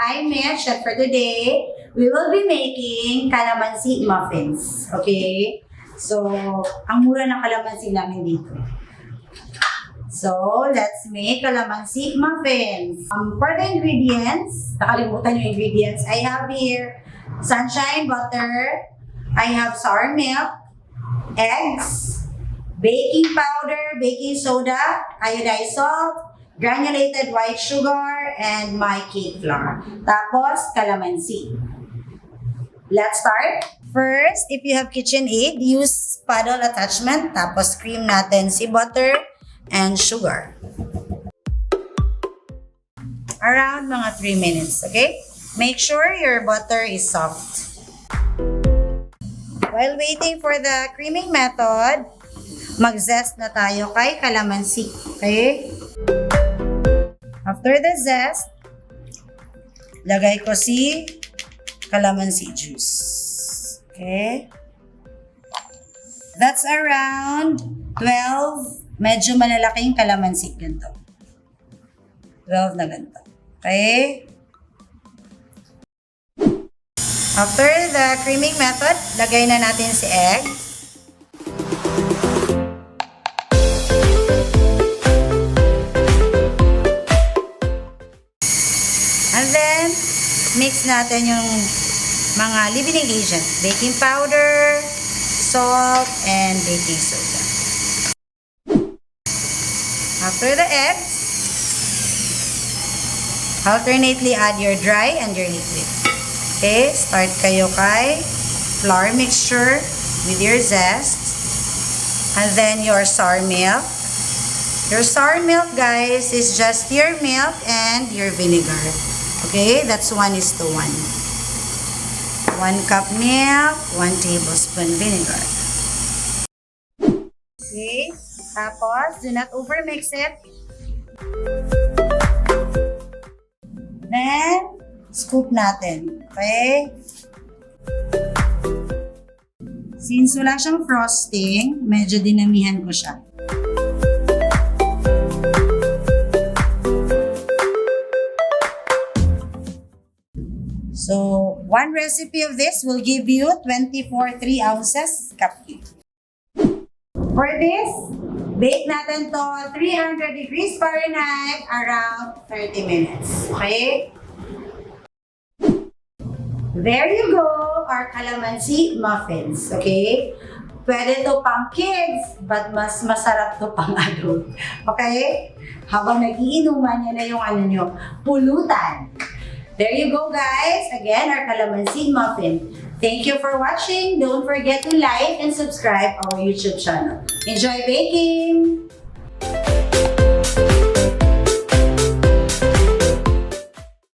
I'm Mich, and for today, we will be making calamansi muffins. Okay? So, ang mura ng calamansi namin dito. So, let's make calamansi muffins. For the ingredients, nakalimutan yung ingredients, I have here sunshine butter, I have sour milk, eggs, baking powder, baking soda, iodized salt, granulated white sugar, and my cake flour. Tapos, calamansi. Let's start. First, if you have KitchenAid, use paddle attachment. Tapos, cream natin si butter and sugar. Around mga 3 minutes, okay? Make sure your butter is soft. While waiting for the creaming method, mag-zest na tayo kay calamansi. Okay? After the zest, lagay ko si calamansi juice. Okay? That's around 12 medyo malalaking calamansi. Ganito. 12 na ganito. Okay? After the creaming method, lagay na natin si egg. And then, mix natin yung mga leavening agent. Baking powder, salt, and baking soda. After the eggs, alternately add your dry and your liquid. Okay, start kayo kay flour mixture with your zest. And then your sour milk. Your sour milk, guys, is just your milk and your vinegar. Okay, that's 1:1. 1 cup milk, 1 tablespoon vinegar. Okay, tapos do not overmix it. Then, scoop natin. Okay? Since wala siyang frosting, medyo dinamihan ko siya. So, one recipe of this will give you 24 3 ounces cupcake. For this, bake natin to 300 degrees Fahrenheit around 30 minutes. Okay? There you go, our calamansi muffins. Okay? Pwede to pang kids, but mas masarap to pang adult. Okay? Habang nagiinuman niya na yung pulutan. There you go, guys. Again, our calamansi muffin. Thank you for watching. Don't forget to like and subscribe our YouTube channel. Enjoy baking!